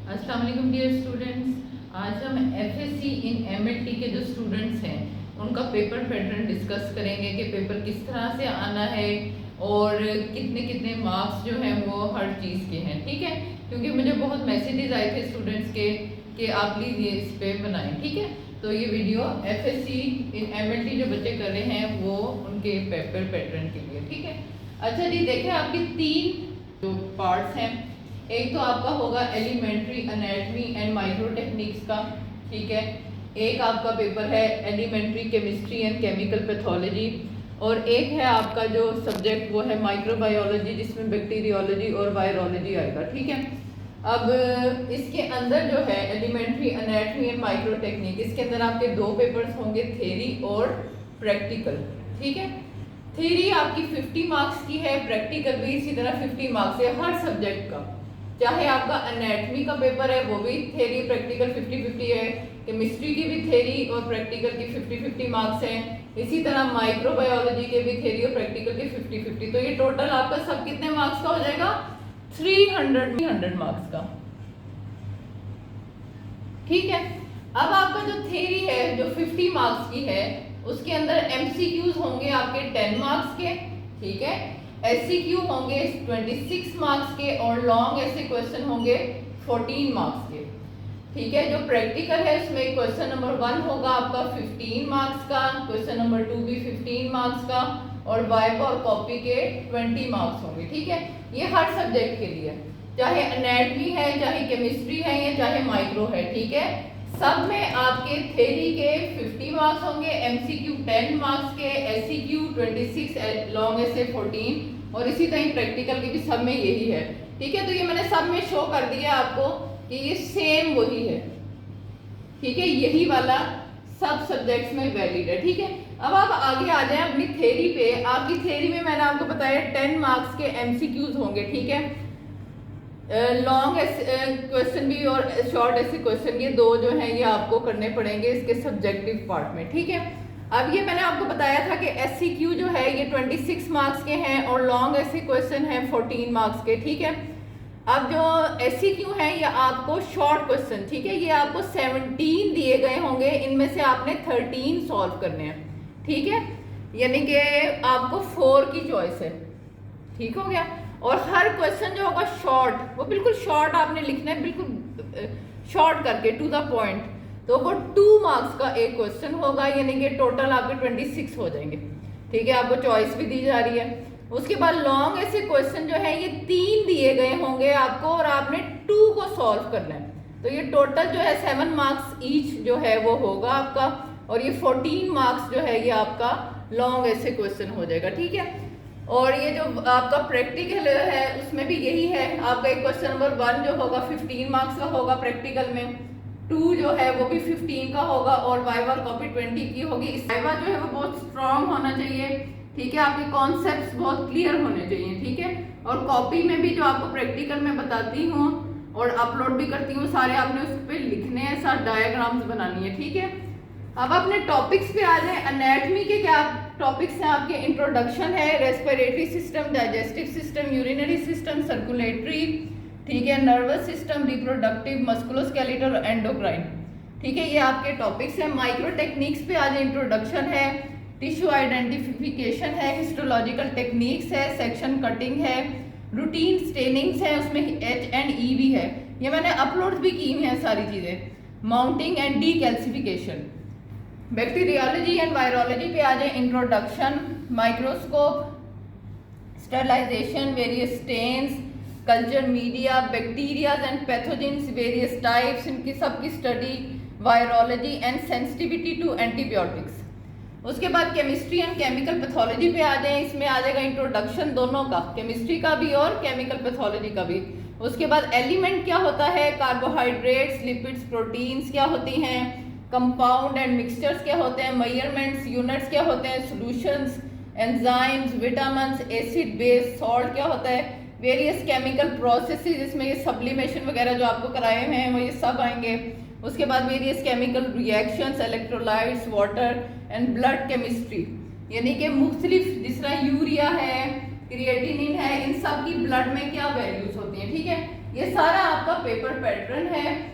अस्सलाम वालेकुम dear students. आज हम एफएससी इन एमएलटी के जो स्टूडेंट्स हैं उनका पेपर पैटर्न डिस्कस करेंगे कि पेपर किस तरह से आना है और कितने कितने मार्क्स जो हैं वो हर चीज़ के हैं। ठीक है, क्योंकि मुझे बहुत मैसेजेस आए थे स्टूडेंट्स के कि आप प्लीज़ ये इस पे बनाएं। ठीक है, तो ये वीडियो एफएससी इन एमएलटी जो बच्चे कर रहे हैं वो उनके पेपर पैटर्न के लिए। ठीक है, अच्छा जी, देखें आपकी 3 जो पार्ट्स हैं, एक तो आपका होगा elementary anatomy and micro techniques का। ठीक है, एक आपका पेपर है elementary chemistry and chemical pathology, और एक है आपका जो सब्जेक्ट वो है माइक्रोबायोलॉजी, जिसमें बैक्टीरियोलॉजी और वायरोलॉजी आएगा। ठीक है, अब इसके अंदर जो है elementary anatomy and micro technique, इसके अंदर आपके 2 पेपर्स होंगे, थ्योरी और प्रैक्टिकल। ठीक है, थ्योरी आपकी 50 मार्क्स की है, प्रैक्टिकल भी इसी तरह 50 मार्क्स है हर सब्जेक्ट का। चाहे आपका एनाटॉमी का पेपर है वो भी थ्योरी प्रैक्टिकल 50-50 है, केमिस्ट्री की भी थ्योरी और प्रैक्टिकल की 50-50 मार्क्स हैं, इसी तरह माइक्रोबायोलॉजी के भी थ्योरी और प्रैक्टिकल के 50-50। तो ये टोटल आपका सब कितने मार्क्स का हो जाएगा? 300 मार्क्स का। ठीक है, अब आपका जो थ्योरी है जो 50 मार्क्स की है उसके अंदर एमसीक्यूज होंगे आपके 10 मार्क्स के। ठीक है, एससीक्यू होंगे 26 मार्क्स के और लॉन्ग ऐसे क्वेश्चन होंगे 14 मार्क्स के। ठीक है, जो प्रैक्टिकल है उसमें क्वेश्चन नंबर 1 होगा आपका 15 मार्क्स का, क्वेश्चन नंबर 2 भी 15 मार्क्स का, और वाइवा और कॉपी के 20 मार्क्स होंगे। ठीक है, ये हर सब्जेक्ट के लिए, चाहे एनाटॉमी है, चाहे केमिस्ट्री है या चाहे माइक्रो है। ठीक है, सब में आपके थ्योरी के 50 मार्क्स होंगे, एमसीक्यू 10 मार्क्स के, एससीक्यू 26, लॉन्ग ऐसे 14, और इसी तरह प्रैक्टिकल के भी सब में यही है। ठीक है, तो ये मैंने सब में शो कर दिया आपको कि ये सेम वही है। ठीक है, यही वाला सब सब्जेक्ट्स में वैलिड है। ठीक है, अब आप आगे आ जाए अपनी थ्योरी पे। आपकी थ्योरी में मैंने आपको बताया 10 मार्क्स के एमसीक्यूज होंगे। ठीक है, लॉन्ग क्वेश्चन भी और शॉर्ट ऐसे क्वेश्चन, ये 2 जो हैं ये आपको करने पड़ेंगे इसके सब्जेक्टिव पार्ट में। ठीक है, अब ये मैंने आपको बताया था कि एससीक्यू जो है ये 26 मार्क्स के हैं और लॉन्ग ऐसे क्वेश्चन हैं 14 मार्क्स के। ठीक है, अब जो एससीक्यू हैं ये आपको शॉर्ट क्वेश्चन, ठीक है, ये आपको 17 दिए गए होंगे, इनमें से आपने 13 सॉल्व करने हैं। ठीक है, यानी कि आपको 4 की चॉइस है। ठीक हो गया, और हर क्वेश्चन जो होगा शॉर्ट, वो बिल्कुल शॉर्ट आपने लिखना है, बिल्कुल शॉर्ट करके टू द पॉइंट। तो वो 2 मार्क्स का एक क्वेश्चन होगा, यानी कि टोटल आपके 26 हो जाएंगे। ठीक है, आपको चॉइस भी दी जा रही है। उसके बाद लॉन्ग ऐसे क्वेश्चन जो है ये 3 दिए गए होंगे आपको और आपने 2 को सॉल्व करना है। तो ये टोटल जो है 7 मार्क्स ईच जो है वो होगा आपका, और ये 14 मार्क्स जो है ये आपका लॉन्ग ऐसे क्वेश्चन हो जाएगा। ठीक है, और ये जो आपका प्रैक्टिकल है उसमें भी यही है, आपका एक क्वेश्चन नंबर 1 जो होगा 15 मार्क्स का होगा, प्रैक्टिकल में 2 जो है वो भी 15 का होगा, और वाइवा और कॉपी 20 की होगी। इस वाइवा जो है वो बहुत स्ट्रांग होना चाहिए। ठीक है, आपके कॉन्सेप्ट्स बहुत क्लियर होने चाहिए। ठीक है, और कॉपी में भी जो आपको प्रैक्टिकल में बताती हूँ और अपलोड भी करती हूँ, सारे आपने उस पर लिखने हैं, साथ डायग्राम्स बनानी है। ठीक है, अब अपने टॉपिक्स पे आ जाए। एनाटॉमी के क्या टॉपिक्स हैं आपके? इंट्रोडक्शन है, respiratory system, digestive system, urinary system, circulatory, ठीक है, नर्वस सिस्टम, रिप्रोडक्टिव, मस्कुलोस्केलेटल और एंडोक्राइन। ठीक है, ये आपके टॉपिक्स हैं। माइक्रो टेक्निक्स पे आज इंट्रोडक्शन है, टिश्यू आइडेंटिफिकेशन है, हिस्टोलॉजिकल टेक्निक्स है, सेक्शन कटिंग है, रूटीन स्टेनिंग्स है, उसमें H&E भी है, ये मैंने अपलोड भी की हुई हैं सारी चीज़ें। Mounting and decalcification. Bacteriology and virology पे आ जाए। Introduction, microscope, sterilisation, various stains, culture media, bacterias and pathogens, various types, इनकी सबकी study, virology and sensitivity to antibiotics. उसके बाद केमिस्ट्री एंड केमिकल पैथोलॉजी पे आ जाए। इसमें आ जाएगा इंट्रोडक्शन दोनों का, केमिस्ट्री का भी और केमिकल पैथोलॉजी का भी। उसके बाद एलिमेंट क्या होता है, कार्बोहाइड्रेट्स, लिपिड्स, प्रोटीन्स क्या होती हैं, कंपाउंड एंड मिक्सचर्स क्या होते हैं, मेजरमेंट्स, यूनिट्स क्या होते हैं, solutions, enzymes, vitamins, acid, base, salt क्या होता है, वेरियस केमिकल प्रोसेसेस, इसमें ये सब्लिमेशन वगैरह जो आपको कराए हुए हैं वो ये सब आएंगे। उसके बाद various chemical reactions, electrolytes, water and blood chemistry, यानी कि मुख्तलिफ, जिस तरह यूरिया है, क्रिएटिनिन है, इन सब की ब्लड में क्या वैल्यूज होती हैं। ठीक है, ये सारा आपका पेपर पैटर्न है।